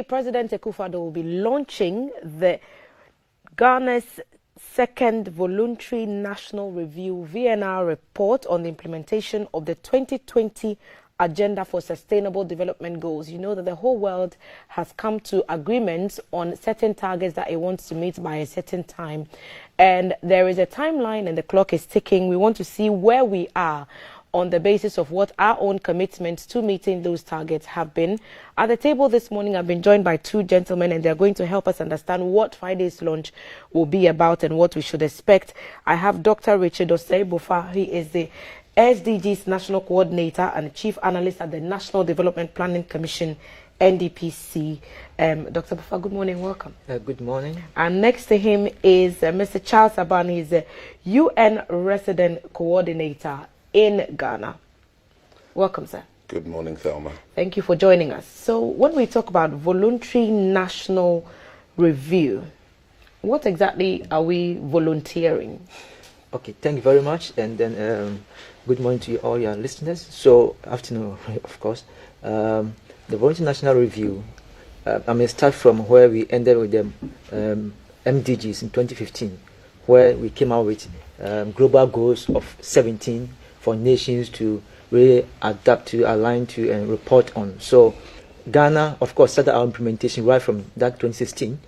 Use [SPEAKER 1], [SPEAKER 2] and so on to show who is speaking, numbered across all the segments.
[SPEAKER 1] President Akufo-Addo will be launching the Ghana's second voluntary national review VNR report on the implementation of the 2020 Agenda for Sustainable Development Goals. You know that the whole world has come to agreements on certain targets that it wants to meet by a certain time. And there is a timeline and the clock is ticking. We want to see where we are on the basis of what our own commitments to meeting those targets have been. At the table this morning, I've been joined by two gentlemen, and they're going to help us understand what Friday's launch will be about and what we should expect. I have Dr. Richard Osei-Bofa. He is the SDGs National Coordinator and Chief Analyst at the National Development Planning Commission, NDPC. Dr. Bofa, good morning, welcome.
[SPEAKER 2] Good morning.
[SPEAKER 1] And next to him is Mr. Charles Aban. He's the UN Resident Coordinator in Ghana. Welcome, sir.
[SPEAKER 3] Good morning, Thelma.
[SPEAKER 1] Thank you for joining us. So when we talk about voluntary national review, what exactly are we volunteering?
[SPEAKER 2] Okay, thank you very much. And then good morning to all your listeners. So afternoon, of course. The voluntary national review, I may start from where we ended with the MDGs in 2015, where we came out with global goals of 17 for nations to really adapt to, align to, and report on. So Ghana, of course, started our implementation right from that 2016.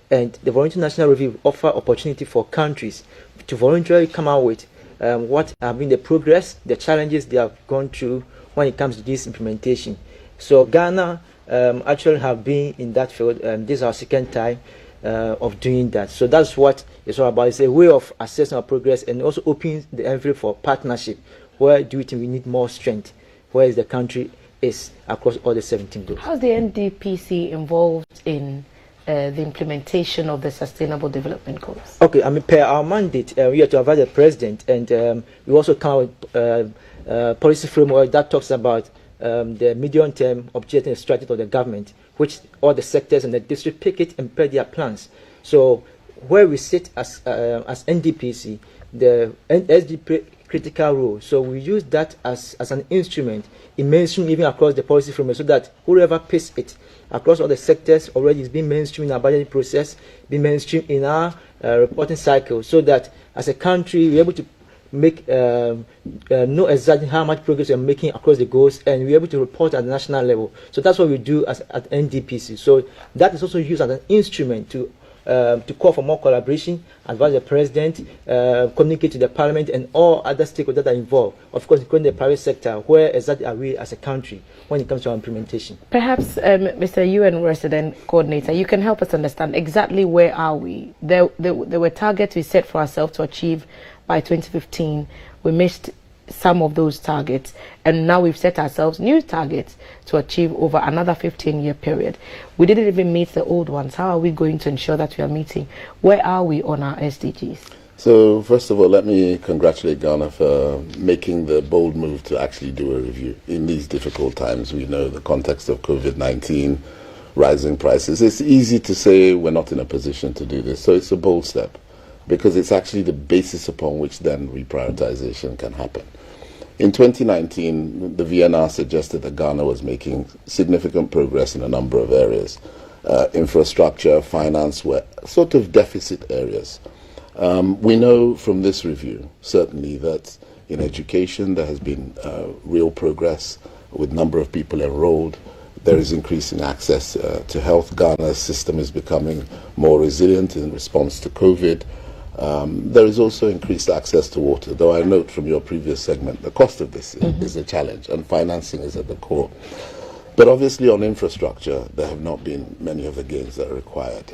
[SPEAKER 2] And the voluntary national review offer opportunity for countries to voluntarily come out with what have been the progress, the challenges they have gone through when it comes to this implementation. So Ghana actually have been in that field, and this is our second time of doing that. So that's what it's all about. It's a way of assessing our progress and also opening the envelope for partnership. Where do we think we need more strength? Where is the country is across all the 17 goals?
[SPEAKER 1] How is the NDPC involved in the implementation of the Sustainable Development Goals?
[SPEAKER 2] Okay, I mean, per our mandate, we are to advise the President, and we also come out with policy framework that talks about the medium-term objective and strategy of the government, which all the sectors and the district pick it and prepare their plans. So where we sit as NDPC, the SDP critical role. So we use that as an instrument in mainstream, even across the policy framework, so that whoever pays it across all the sectors already is being mainstream in our budgeting process, being mainstream in our reporting cycle, so that as a country we're able to make know exactly how much progress we're making across the goals, and we're able to report at the national level. So that's what we do at NDPC. So that is also used as an instrument to call for more collaboration, advise the President, communicate to the Parliament and all other stakeholders that are involved, of course including the private sector. Where exactly are we as a country when it comes to our implementation?
[SPEAKER 1] Perhaps, Mr. UN Resident Coordinator, you can help us understand exactly where are we. There were targets we set for ourselves to achieve by 2015. We missed some of those targets, and now we've set ourselves new targets to achieve over another 15-year period. We didn't even meet the old ones. How are we going to ensure that we are meeting? Where are we on our SDGs?
[SPEAKER 3] So first of all, let me congratulate Ghana for making the bold move to actually do a review in these difficult times. We know the context of COVID-19, rising prices. It's easy to say we're not in a position to do this, so it's a bold step, because it's actually the basis upon which then reprioritization can happen. In 2019, the VNR suggested that Ghana was making significant progress in a number of areas. Infrastructure, finance were sort of deficit areas. We know from this review, certainly, that in education there has been real progress with number of people enrolled. There is increasing access to health. Ghana's system is becoming more resilient in response to COVID. There is also increased access to water, though I note from your previous segment the cost of this is a challenge, and financing is at the core. But obviously on infrastructure, there have not been many of the gains that are required.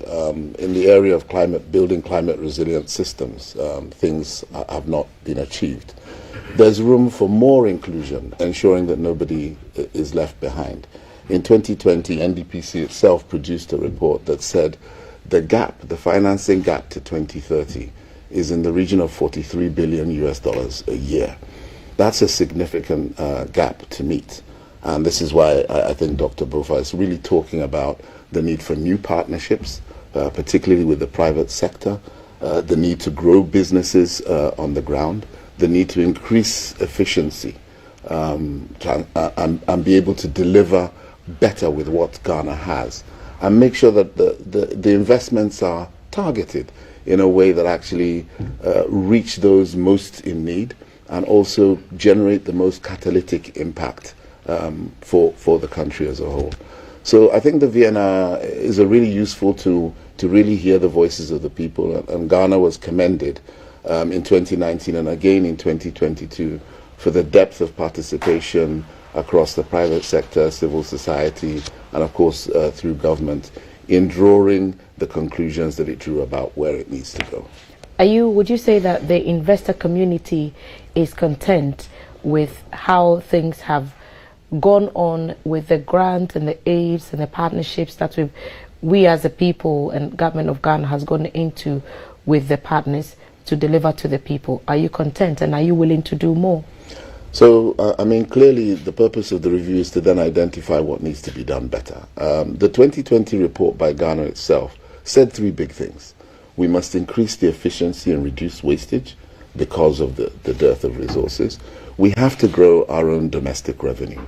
[SPEAKER 3] In the area of building climate resilient systems, things have not been achieved. There's room for more inclusion, ensuring that nobody is left behind. In 2020, NDPC itself produced a report that said the gap, the financing gap to 2030, is in the region of $43 billion a year. That's a significant gap to meet. And this is why I think Dr. Bofa is really talking about the need for new partnerships, particularly with the private sector, the need to grow businesses on the ground, the need to increase efficiency and be able to deliver better with what Ghana has. and make sure that the investments are targeted in a way that actually reach those most in need and also generate the most catalytic impact for the country as a whole. So I think the VNR is a really useful tool to really hear the voices of the people, and Ghana was commended in 2019 and again in 2022 for the depth of participation across the private sector, civil society, and of course through government in drawing the conclusions that it drew about where it needs to go.
[SPEAKER 1] Would you say that the investor community is content with how things have gone on with the grant and the aids and the partnerships that we as a people and government of Ghana has gone into with the partners to deliver to the people? Are you content, and are you willing to do more?
[SPEAKER 3] So, I mean, clearly the purpose of the review is to then identify what needs to be done better. The 2020 report by Ghana itself said three big things. We must increase the efficiency and reduce wastage because of the dearth of resources. We have to grow our own domestic revenue,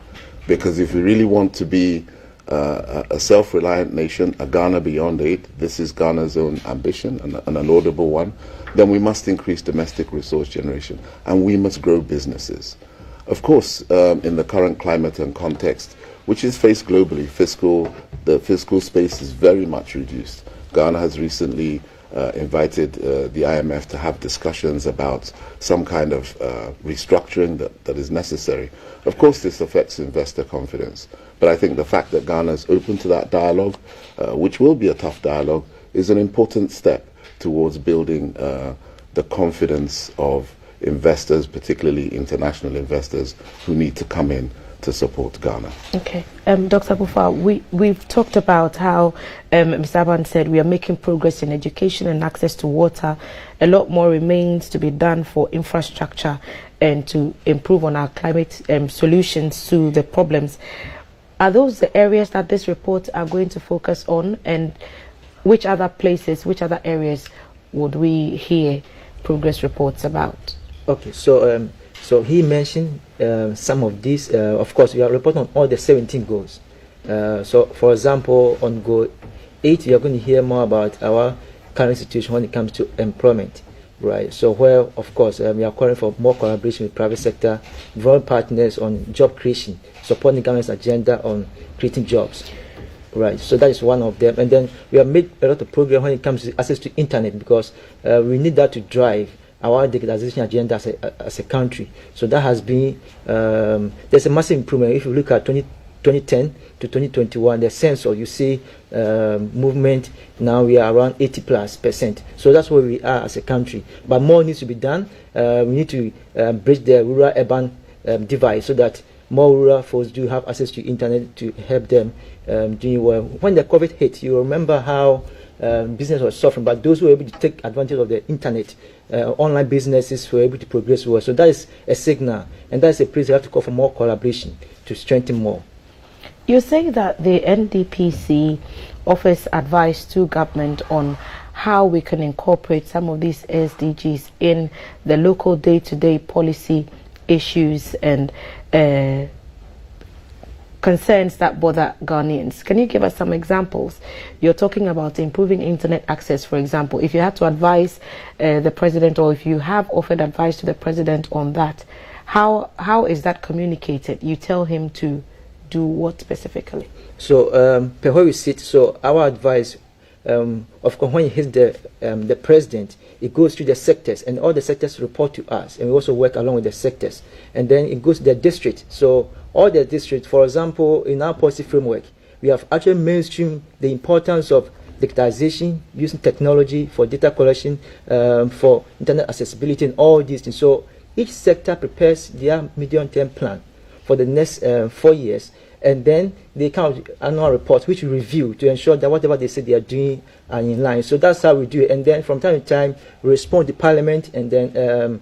[SPEAKER 3] because if we really want to be a self-reliant nation, a Ghana beyond aid, this is Ghana's own ambition and a laudable one, then we must increase domestic resource generation and we must grow businesses. Of course, in the current climate and context, which is faced globally, the fiscal space is very much reduced. Ghana has recently invited the IMF to have discussions about some kind of restructuring that is necessary. Of course, this affects investor confidence, but I think the fact that Ghana is open to that dialogue, which will be a tough dialogue, is an important step towards building the confidence of investors, particularly international investors, who need to come in to support Ghana.
[SPEAKER 1] Okay. Dr. Bufa, we've talked about how, Mr. Aban said, we are making progress in education and access to water. A lot more remains to be done for infrastructure and to improve on our climate solutions to the problems. Are those the areas that this report are going to focus on, and which other places, which other areas would we hear progress reports about?
[SPEAKER 2] Okay, so so he mentioned some of these. Of course, we are reporting on all the 17 goals. So, for example, on goal 8, you are going to hear more about our current situation when it comes to employment, right? So, where, of course, we are calling for more collaboration with private sector, involving partners on job creation, supporting the government's agenda on creating jobs. Right, so that is one of them. And then we have made a lot of progress when it comes to access to internet, because we need that to drive our digitalization agenda as a country. So that has been, there's a massive improvement. If you look at 2010 to 2021, the census, you see movement, now we are around 80+%. So that's where we are as a country. But more needs to be done. We need to bridge the rural-urban divide so that more rural folks do have access to internet to help them doing well. When the COVID hit, you remember how business was suffering, but those who were able to take advantage of the internet, online businesses were able to progress well. So that is a signal, and that is a place we have to call for more collaboration to strengthen more.
[SPEAKER 1] You say that the NDPC offers advice to government on how we can incorporate some of these SDGs in the local day-to-day policy issues and concerns that bother Ghanaians. Can you give us some examples? You're talking about improving internet access, for example. If you had to advise the president, or if you have offered advice to the president on that, how is that communicated? You tell him to do what specifically? So,
[SPEAKER 2] per where we sit, so our advice, of course, when it hits the president, it goes to the sectors, and all the sectors report to us, and we also work along with the sectors, and then it goes to the district. So all the districts, for example, in our policy framework, we have actually mainstreamed the importance of digitization, using technology for data collection, for internet accessibility, and all these things. So each sector prepares their medium-term plan for the next 4 years, and then they come out with annual reports which we review to ensure that whatever they say they are doing are in line. So that's how we do it. And then from time to time, we respond to Parliament and then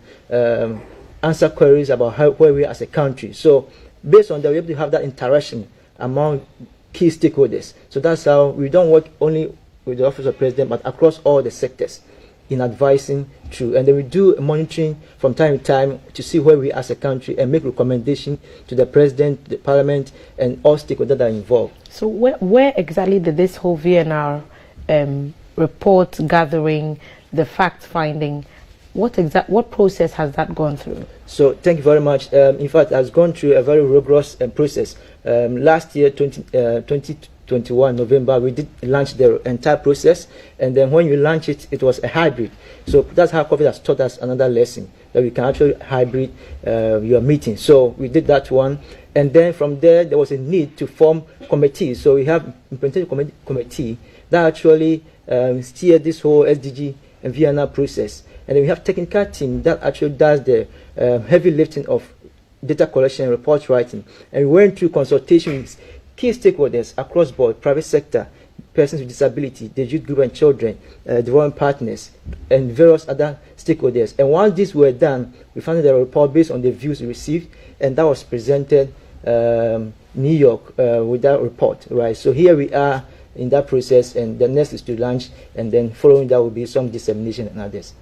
[SPEAKER 2] answer queries about where we are as a country. So based on that, we're able to have that interaction among key stakeholders. So that's how we don't work only with the Office of President, but across all the sectors. in advising through. And then we do monitoring from time to time to see where we are as a country and make recommendations to the president, the parliament, and all stakeholders that are involved.
[SPEAKER 1] So where exactly did this whole VNR report gathering, the fact finding, what process has that gone through?
[SPEAKER 2] So thank you very much. In fact, it has gone through a very rigorous process. Last year, 2021 November, we did launch the entire process, and then when you launch it, it was a hybrid. So that's how COVID has taught us another lesson, that we can actually hybrid your meeting. So we did that one, and then from there was a need to form committees. So we have implementation committee that actually steer this whole SDG and VNR process, and then we have technical team that actually does the heavy lifting of data collection and report writing, and we went through consultation with key stakeholders across board, private sector, persons with disability, the youth group and children, development partners, and various other stakeholders. And once these were done, we found a report based on the views we received, and that was presented New York with that report, right? So here we are in that process, and the next is to launch, and then following that will be some dissemination and others.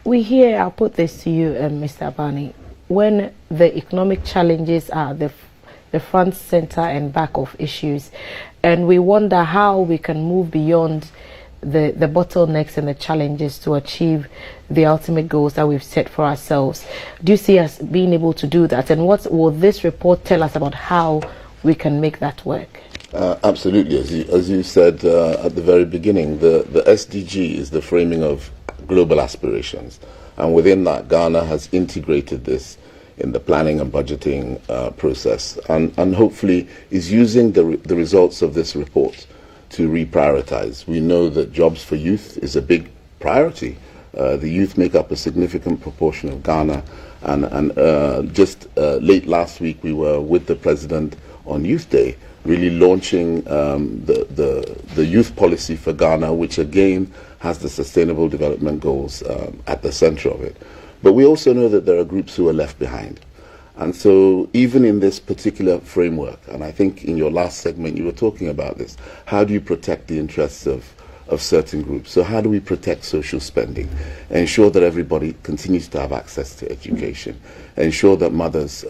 [SPEAKER 1] We hear, I'll put this to you, Mr. Abani, when the economic challenges are the front, center, and back of issues, and we wonder how we can move beyond the bottlenecks and the challenges to achieve the ultimate goals that we've set for ourselves. Do you see us being able to do that, and what will this report tell us about how we can make that work?
[SPEAKER 3] Absolutely. As you said at the very beginning, the SDG is the framing of global aspirations, and within that, Ghana has integrated this in the planning and budgeting process, and hopefully is using the results of this report to reprioritize. We know that jobs for youth is a big priority. The youth make up a significant proportion of Ghana, and just late last week we were with the President on Youth Day, really launching the youth policy for Ghana, which again has the Sustainable Development Goals at the center of it. But we also know that there are groups who are left behind. And so even in this particular framework, and I think in your last segment you were talking about this, how do you protect the interests of certain groups? So how do we protect social spending, ensure that everybody continues to have access to education, ensure that mothers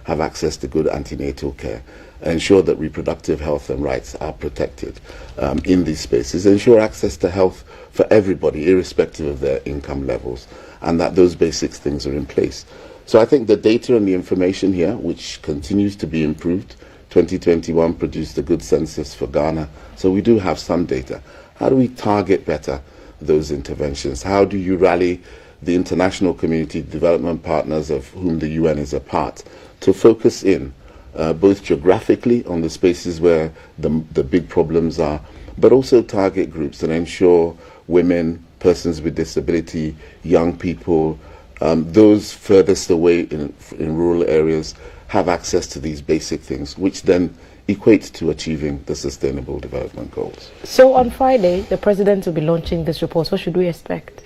[SPEAKER 3] have access to good antenatal care, ensure that reproductive health and rights are protected in these spaces, ensure access to health for everybody irrespective of their income levels, and that those basic things are in place. So I think the data and the information here, which continues to be improved, 2021 produced a good census for Ghana, so we do have some data. How do we target better those interventions? How do you rally the international community, development partners of whom the UN is a part, to focus in both geographically on the spaces where the big problems are, but also target groups and ensure women, persons with disability, young people, those furthest away in rural areas have access to these basic things, which then equate to achieving the Sustainable Development Goals.
[SPEAKER 1] So on Friday, the President will be launching this report. What should we expect?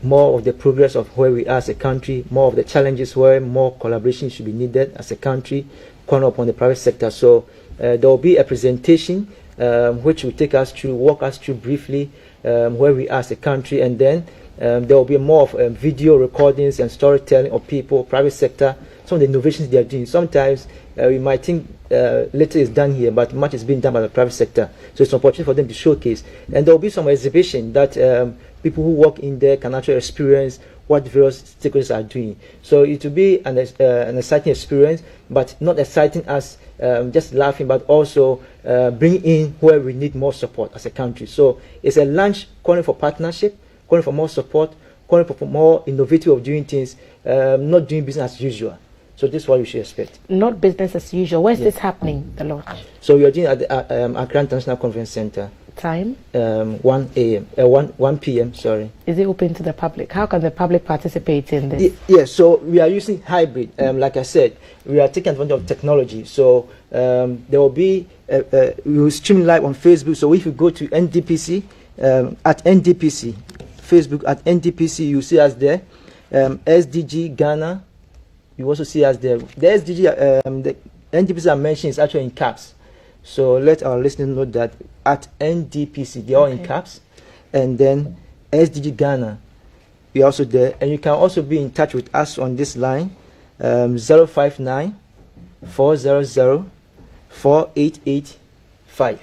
[SPEAKER 2] More of the progress of where we are as a country, more of the challenges where more collaboration should be needed as a country, calling upon the private sector. So there will be a presentation which will take us through, walk us through briefly where we are as a country, and then there will be more of video recordings and storytelling of people, private sector, some of the innovations they are doing. Sometimes we might think little is done here, but much is being done by the private sector. So it's an opportunity for them to showcase. And there will be some exhibition that people who work in there can actually experience what various stakeholders are doing. So it will be an exciting experience, but not exciting as just laughing, but also bring in where we need more support as a country. So it's a launch calling for partnership, calling for more support, calling for more innovative of doing things, not doing business as usual. So this is what you should expect.
[SPEAKER 1] Not business as usual. Where's this happening, the launch?
[SPEAKER 2] So we are doing at the Accra International Conference Center.
[SPEAKER 1] Time?
[SPEAKER 2] 1 p.m. Sorry.
[SPEAKER 1] Is it open to the public? How can the public participate in this?
[SPEAKER 2] Yes, so we are using hybrid. Like I said, we are taking advantage of technology. So there will be, we will stream live on Facebook. So if you go to NDPC, at NDPC, Facebook at NDPC, you see us there. SDG Ghana, you also see us there. The SDG, the NDPC I mentioned is actually in caps. So let our listeners know that at NDPC, they're all in caps. and then SDG Ghana. We are also there, and you can also be in touch with us on this line, 059 400 4885.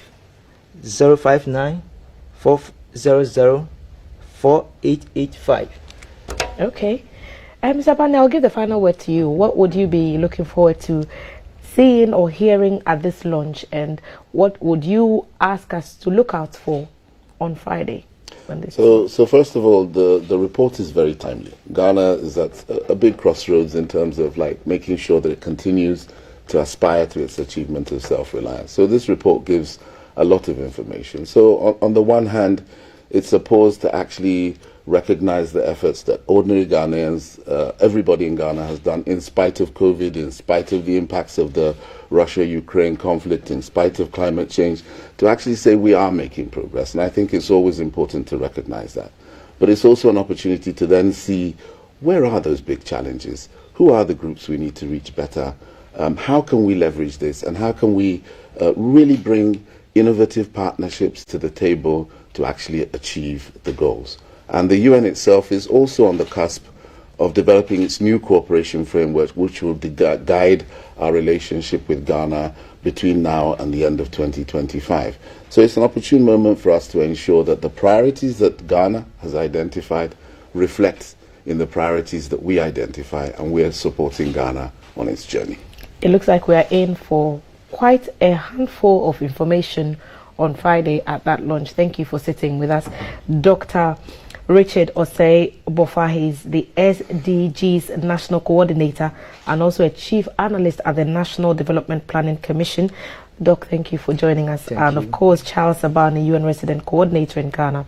[SPEAKER 2] 059 400 4885.
[SPEAKER 1] Okay. Mr. Bani, I'll give the final word to you. What would you be looking forward to seeing or hearing at this launch, and what would you ask us to look out for on Friday?
[SPEAKER 3] So first of all, the report is very timely. Ghana is at a big crossroads in terms of making sure that it continues to aspire to its achievement of self-reliance. So this report gives a lot of information. So on the one hand, it's supposed to actually recognize the efforts that ordinary Ghanaians, everybody in Ghana has done in spite of COVID, in spite of the impacts of the Russia-Ukraine conflict, in spite of climate change, to actually say we are making progress. And I think it's always important to recognize that. But it's also an opportunity to then see where are those big challenges? Who are the groups we need to reach better? How can we leverage this? And how can we really bring innovative partnerships to the table to actually achieve the goals? And the UN itself is also on the cusp of developing its new cooperation framework, which will guide our relationship with Ghana between now and the end of 2025. So it's an opportune moment for us to ensure that the priorities that Ghana has identified reflect in the priorities that we identify, and we are supporting Ghana on its journey.
[SPEAKER 1] It looks like we are in for quite a handful of information on Friday at that launch. Thank you for sitting with us, Dr. Richard Osei Bofa. He's the SDGs National Coordinator and also a Chief Analyst at the National Development Planning Commission. Doc, thank you for joining us.
[SPEAKER 2] Thank you.
[SPEAKER 1] Of course, Charles Sabani, UN Resident Coordinator in Ghana.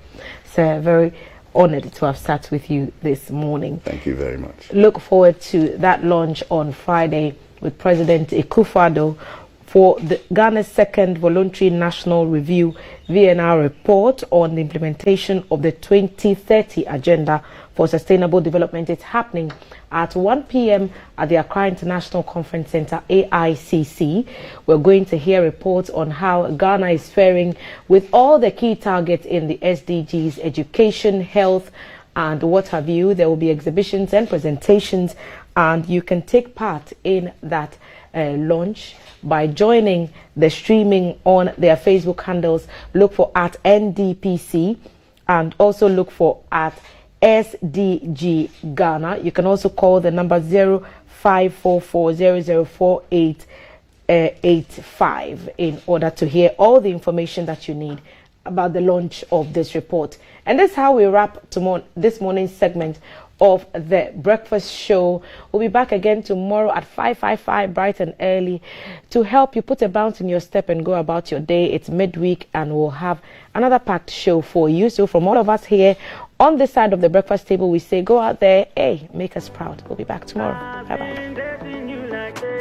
[SPEAKER 1] So very honored to have sat with you this morning.
[SPEAKER 3] Thank you very much.
[SPEAKER 1] Look forward to that launch on Friday with President Akufo-Addo for the Ghana's second voluntary national review VNR report on the implementation of the 2030 agenda for sustainable development. It's happening at 1 p.m. at the Accra International Conference Center, AICC. We're going to hear reports on how Ghana is faring with all the key targets in the SDGs, education, health, and what have you. There will be exhibitions and presentations, and you can take part in that launch by joining the streaming on their Facebook handles. Look for @NDPC and also look for @SDG Ghana. You can also call the number 0544004885 in order to hear all the information that you need about the launch of this report. And that's how we wrap this morning's segment of the breakfast show. We'll be back again tomorrow at 5:55 bright and early to help you put a bounce in your step and go about your day. It's midweek and we'll have another packed show for you. So from all of us here on this side of the breakfast table, we say go out there, hey, make us proud. We'll be back tomorrow. Bye bye.